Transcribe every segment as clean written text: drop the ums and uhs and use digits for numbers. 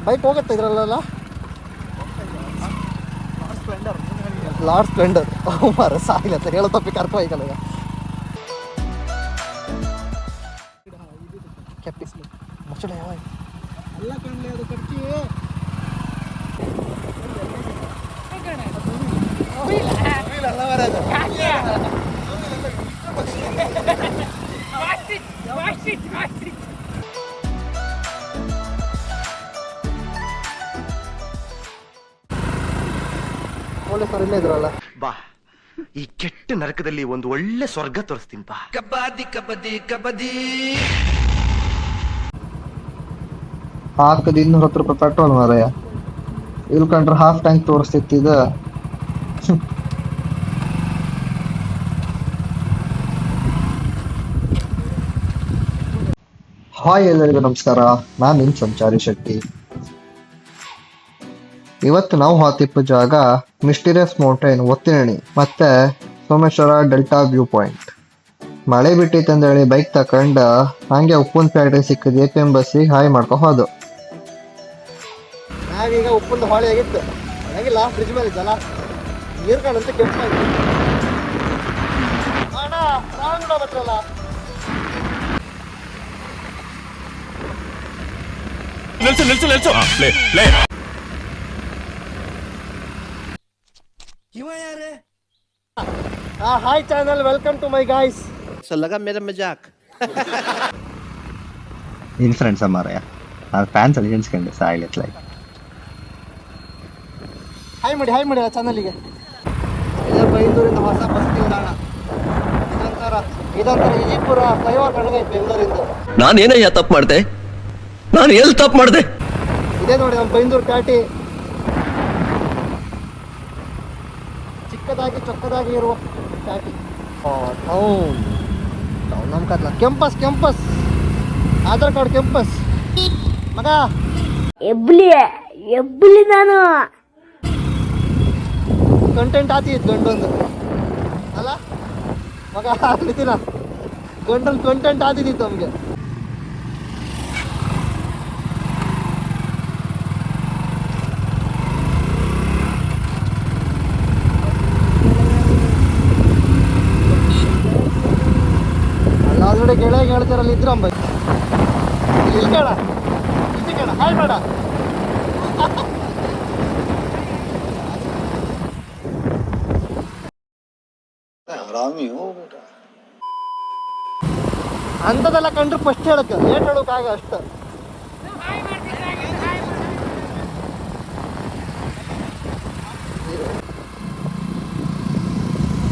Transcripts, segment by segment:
Bike ಹೋಗುತ್ತೆ ಇದ್ರಲ್ಲ. Lord Splendor ಮಾರ ಸಾಯಿಲ್ಲ ಅಂತ ಹೇಳೋ ತಪ್ಪಿ ಕರ್ಕೊ ಹೋಯ್ಕಲ್ಲ ಈಗ. ಕೆಪ್ಪಿಸ್ ಮಚ್ಚಳ ಯಾವ ಎಲ್ಲ ಕಣ್ಲೆ ಅದು ಕಟ್ಟಿ ಪೊಲೀಸರು ಇಲ್ಲೇ ಇದ್ರಲ್ಲ. ಬಾ ಈ ಕೆಟ್ಟ ನರಕದಲ್ಲಿ ಒಂದು ಒಳ್ಳೆ ಸ್ವರ್ಗ ತೋರಿಸ್ತೀನಿ ಬಾ. ಕಬಡ್ಡಿ ಕಬಡ್ಡಿ ಕಬಡ್ಡಿ. ಹಾಕದ 210 ರೂಪಾಯಿ ಪೆಟ್ರೋಲ್ ಮಾರಾಯ. ಇಲ್ಲಿ ಕಂಡ್ರೆ ಹಾಫ್ ಟ್ಯಾಂಕ್ ತೋರಿಸ್ತಿತ್ತು ಇದು. ಹಾಯ್ ಎಲ್ಲರಿಗೂ ನಮಸ್ಕಾರ, ನಾನು ನಿಮ್ಮ ಸಂಚಾರಿ ಶೆಟ್ಟಿ. ಇವತ್ತು ನಾವು ಹಾತಿಪ್ಪ ಜಾಗ ಮಿಸ್ಟೀರಿಯಸ್ ಮೌಂಟೇನ್ ಒತ್ತಿನಣಿ ಮತ್ತೆ ಸೋಮೇಶ್ವರ ಡೆಲ್ಟಾ ವ್ಯೂ ಪಾಯಿಂಟ್. ಮಳೆ ಬಿಟ್ಟಿತ್ತು ಹೇಳಿ ಬೈಕ್ ತಕೊಂಡ ಹಂಗೆ ಉಪ್ಪಿನ ಫ್ಯಾಕ್ಟ್ರಿ ಸಿಕ್ಕಿದ APM ಬಸ್ಸಿಗೆ ಹಾಯ್ ಮಾಡ್ಕೊ ಹೋದು. ನಾವೀಗ ಉಪ್ಪಿನ ಹೊಳೆ ಆಗಿತ್ತು, ಹಾಗಿಲ್ಲ ಫ್ರಿಜ್ ಮೇಲೆ ಜಲ ನೀರು ಕಾಣಂತ ಕೆಂಪಾಗಿ ಬತ್ತಲ್ಲ. Hi channel, welcome to my guys. लगा मेरा मजाक. ಇನ್ ಫ್ರೆಂಡ್ಸ್ ಮಾರಾಯ, ನಾನು ಫ್ಯಾನ್ಸ್ ಅಲ್ಲಿ ಎನ್ಸ್ಕೊಂಡೆ ಸಾಯಿಲೆತ್ಲ. ಹಾಯ್ ಮಾಡಿ ಆ ಚಾನಲ್ಗೆ. ಬೈಂದೂರಿಂದ ಹೊಸ ಬಸ್ ನಿಲ್ದಾಣ ಇದೊಂಥರ ವಿಜಯಪುರ ಫ್ಲೈಓವರ್ ಕಡೆಗೈತೆ ಬೆಂಗಳೂರಿಂದ. ನಾನೇನಯ್ಯ ತಪ್ಪು ಮಾಡಿದೆ? ನಾನು ಎಲ್ಲಿ ತಪ್ಪು ಮಾಡಿದೆ? ಇದೇ ನೋಡಿ ನಮ್ಮ ಬೈಂದೂರು ಪ್ಯಾಟಿ, ಚಿಕ್ಕದಾಗಿ ಚೊಕ್ಕದಾಗಿ ಇರುವ ಪ್ಯಾಟಿ. ಟೌನ್ ನಮ್ಮ ಕತ್ಲ ಕೆಂಪಸ್ ಆಧಾರ್ ಕಾರ್ಡ್ ಕೆಂಪಸ್ ಮಗ ಎಬ್ಲಿ ನಾನು ಕಂಟೆಂಟ್ ಆತಿತ್ತು ಗಂಡೊಂದು ಅಲ್ಲ ಮಗ ಆಗ್ಲಿತ್ತಿನ ಗಂಡೊಂದು ಕಂಟೆಂಟ್ ಆತಿದ್ದಿತ್ತು ನಮಗೆ. ಆಲ್ರೆಡಿ ಗೆಳೆಯ ಹೇಳ್ತಾರಲ್ಲ ಇದ್ರಂಬ ಇಲ್ಲಿ ಕೇಳ ಹಾಯ್ ಬೇಡ. ಅಂಥದೆಲ್ಲ ಕಂಡ್ರೆ ಫಸ್ಟ್ ಹೇಳಕ್ಕೆ ಏಟ್ ಹೇಳೋಕ್ಕಾಗ ಅಷ್ಟ.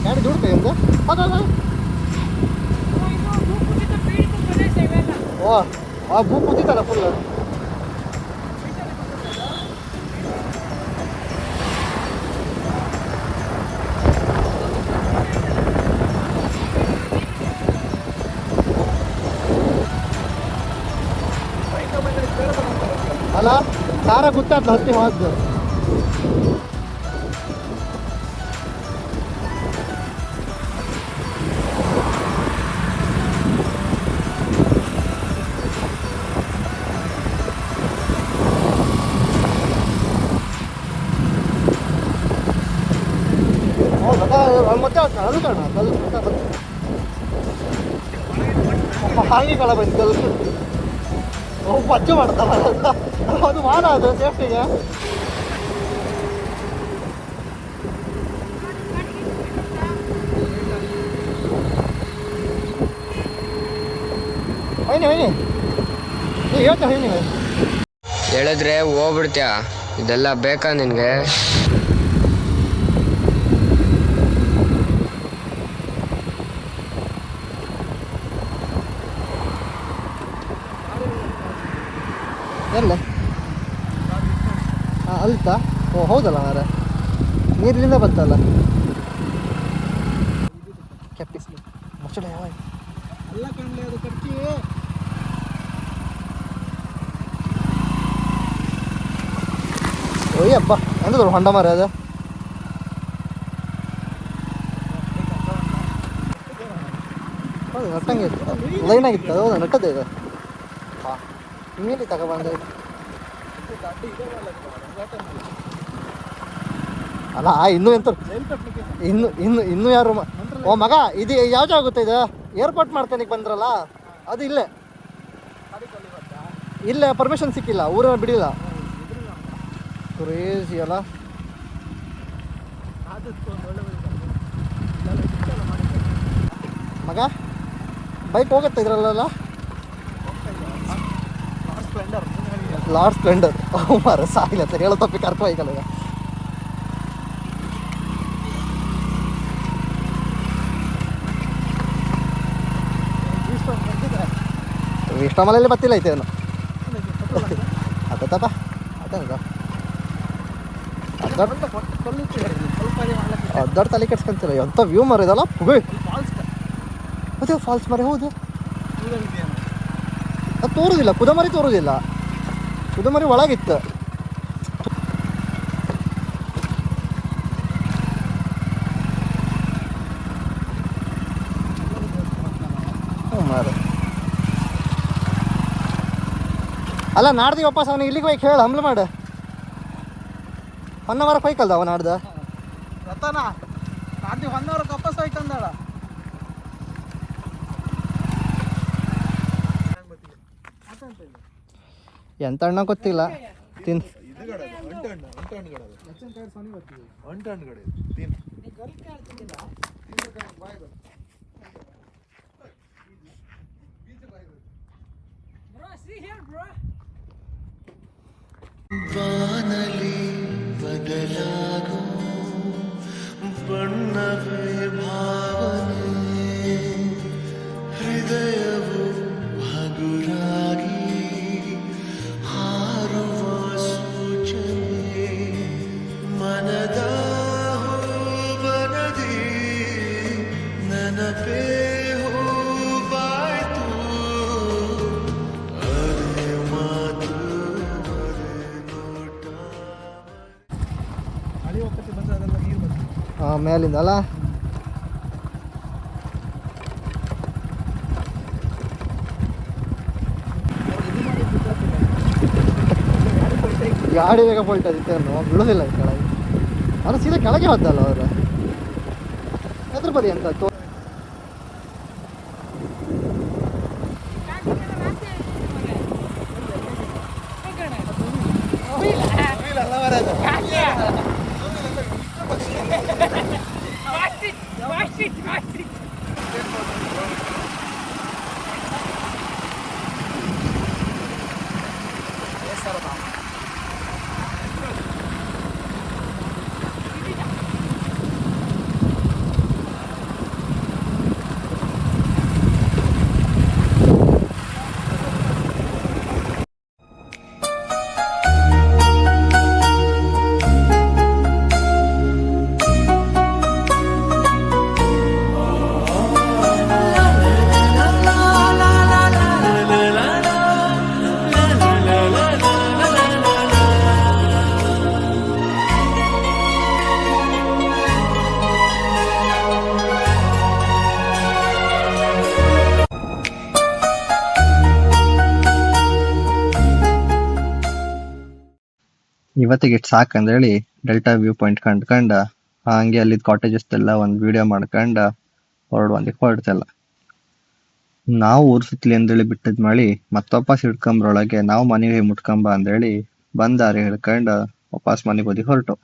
ಯಾರು ದುಡ್ಡು ಎಂದು ಹೌದಾ? ಓ ಭೂ ಕುದಿತಲ್ಲ ಫುಲ್. ಅಲ್ಲ ಸಾರ ಗೊತ್ತಾಗ್ತದೆ ಹತ್ತಿ ಹೋದ್ದು. ಮತ್ತೆ ಅದು ಕಾಣ ಹಾಗೆ ಕಳ ಬಂತು ಪಚ್ಚು ಮಾಡ್ತಾರ ಅದು ಮಾಡ ಅದು ಸೇಫ್ಟಿಗೆ. ಹೋಯ್ನಿ ನೀ ಹೇಳ್ತಾ ಹೋಯ್ನಿ ಹೇಳಿದ್ರೆ ಹೋಗ್ಬಿಡ್ತೀಯ. ಇದೆಲ್ಲ ಬೇಕಾ ನಿನಗೆ? ಎಲ್ಲ ಅಲ್ತಾ? ಓ ಹೌದಲ್ಲ ಮಾರ, ನೀರಿನಿಂದ ಬಂತಲ್ಲ. ಕೆಪ್ಪಿಸ್ ಮಚ್ಚಳ ಯಾವ ಎಲ್ಲ ಕಣ್ಲೆ ಅದು ಕಟ್ಟಿ. ಓಯ್ಯಪ್ಪ ಎಂತದ ಹೊಂಡ ಮಾರ ಅದು. ಹೌದು ನಟ್ಟಂಗೆ ಇತ್ತು, ಲೈನ್ ಆಗಿತ್ತು. ಹೌದು ನಟ್ಟದೆ ಇದು. ಹಾಂ ನೀಲಿ ತಗೊಬಂದು ಅಲ್ಲ ಇನ್ನೂ ಎಂತ ಇನ್ನು ಯಾರು ಓ ಮಗ ಇದು ಯಾವ ಜಾಗ ಗೊತ್ತಾ ಇದು ಏರ್ಪೋರ್ಟ್ ಮಾಡ್ಕೊಳಕ್ಕೆ ಬಂದ್ರಲ್ಲ ಅದು ಇಲ್ಲೇ ಪರ್ಮಿಷನ್ ಸಿಕ್ಕಿಲ್ಲ ಊರ ಬಿಡಿಲ್ಲ ಕ್ರೇಜಿ ಅಲ್ಲ ಮಗ ಬೈಕ್ ಹೋಗುತ್ತೆ ಇದ್ರಲ್ಲ ಲಾರ್ಡ್ ಸ್ಪ್ಲೆಂಡರ್ ಮಾರ ಸಾಯಿಲ್ಲ ಸರ್ ಹೇಳೋ ತಪ್ಪಿ ಕರ್ಕೊ ಹೋಯ್ಕಲ್ಲ ಈಗ ಇಷ್ಟಮಲ್ಲಿ ಬತ್ತಿಲ್ಲ ಐತೆ ಅವನು ಅದಪ್ಪ ದೊಡ್ಡ ತಲೆ ಕೆಡ್ಸ್ಕೊಂತಿಲ್ಲ ಎಂಥ ವ್ಯೂ ಮರಿದಲ್ಲ ಅದೇ ಫಾಲ್ಸ್ ಮರಿ ಹೌದು ಅದು ತೋರುದಿಲ್ಲ ಕುದಮರಿ ತೋರುದಿಲ್ಲ ಕುದಮರಿ ಒಳಗಿತ್ತು ಮಾರ ಅಲ್ಲ ನಾಡ್ದು ವಾಪಸ್ ಅವನು ಇಲ್ಲಿಗೆ ಹೋಗಿ ಹೇಳ ಹಮ್ಲ ಮಾಡ ಹೊನ್ನವರ ಹೋಯ್ಕಲ್ದ ಅವ ನಾಡ್ದ ರತನ ನಾಡ್ದು ಹೊನ್ನವರ ವಾಪಸ್ ಹೋಯ್ಕಂದಾಳ ಎಂತ ಅಣ್ಣ ಗೊತ್ತಿಲ್ಲ ತಿನ್ ವಾನಲಿ ಬದಲಾಗೋ ಬಣ್ಣವೇ ಭಾವನೆ ಹೃದಯವು ಹಗುರಾಗಿ ಹಾರುವ ಸೂಚನೆ ಮನದ ಬನದಿ ನನಪೇ ಮೇಲಿಂದ ಅಲ್ಲ ಗಾಡಿ ಬೇಗ ಪೊಲ್ಟದಿತ್ತೆ ಬಿಡೋದಿಲ್ಲ ಕೆಳಗೆ ಅವ್ರು ಸೀದಾ ಕೆಳಗೆ ಹೋದಲ್ಲ ಅವರು ಎದ್ರ ಬದಿ ಅಂತ ಇವತ್ತಿಗೆ ಇಟ್ಟು ಸಾಕಂದೇಳಿ ಡೆಲ್ಟಾ ವ್ಯೂ ಪಾಯಿಂಟ್ ಕಂಡ್ಕಂಡ ಹಂಗೆ ಅಲ್ಲಿದ್ದ ಕಾಟೇಜಸ್ ಎಲ್ಲ ಒಂದು ವಿಡಿಯೋ ಮಾಡ್ಕೊಂಡ ಹೊರಡ್ತಲ್ಲ ನಾವು ಊರ್ ಸುತ್ತಲಿ ಅಂದೇಳಿ ಬಿಟ್ಟದ್ ಮಳಿ ಮತ್ತೊಪ್ಪಾಸ್ ಹಿಡ್ಕೊಂಬ್ರೊಳಗೆ ನಾವು ಮನೆಗೆ ಮುಟ್ಕೊಂಬ ಅಂದೇಳಿ ಬಂದಾರಿ ಹಿಡ್ಕೊಂಡ ವಾಪಸ್ ಮನೆಗೆ ಹೋದಿ ಹೊರಟು.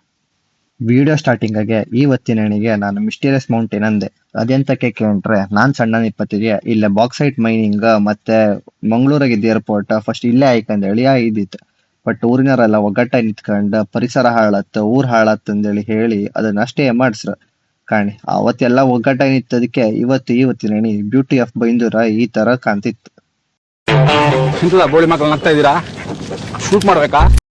ವಿಡಿಯೋ ಸ್ಟಾರ್ಟಿಂಗ್ ಆಗೆ ಇವತ್ತಿನಣಿಗೆ ನಾನು ಮಿಸ್ಟೀರಿಯಸ್ ಮೌಂಟೇನ್ ಅಂದೆ. ಅದೆಂತಕ್ಕೆ ಕೇಳ್ರೆ ನಾನ್ ಸಣ್ಣ ಇಪ್ಪತ್ತಿಗೆ ಇಲ್ಲೇ ಬಾಕ್ಸೈಟ್ ಮೈನಿಂಗ್ ಮತ್ತೆ ಮಂಗಳೂರಾಗಿದ್ದ ಏರ್ಪೋರ್ಟ್ ಫಸ್ಟ್ ಇಲ್ಲೇ ಆಯ್ಕಂದೇಳಿ ಇದ್ದಿತ್ತು. ಬಟ್ ಊರಿನವರೆಲ್ಲ ಒಗ್ಗಟ್ಟ ನಿಂತ್ಕೊಂಡ್ ಪರಿಸರ ಹಾಳತ್ ಊರ್ ಹಾಳತ್ ಅಂದೇಳಿ ಹೇಳಿ ಅದನ್ನ ಅಷ್ಟೇ ಮಾಡ್ಸ್ರ ಕಾಣಿ. ಅವತ್ತೆಲ್ಲ ಒಗ್ಗಟ್ಟ ನಿಂತದಕ್ಕೆ ಇವತ್ತಿನ ಬ್ಯೂಟಿ ಆಫ್ ಬೈಂದೂರ ಈ ತರ ಕಾಣ್ತಿತ್ತು. ಬೋಳಿ ಮಕ್ಕಳು ನಗ್ತಾ ಇದ್ದೀರಾ? ಶೂಟ್ ಮಾಡ್ಬೇಕಾ?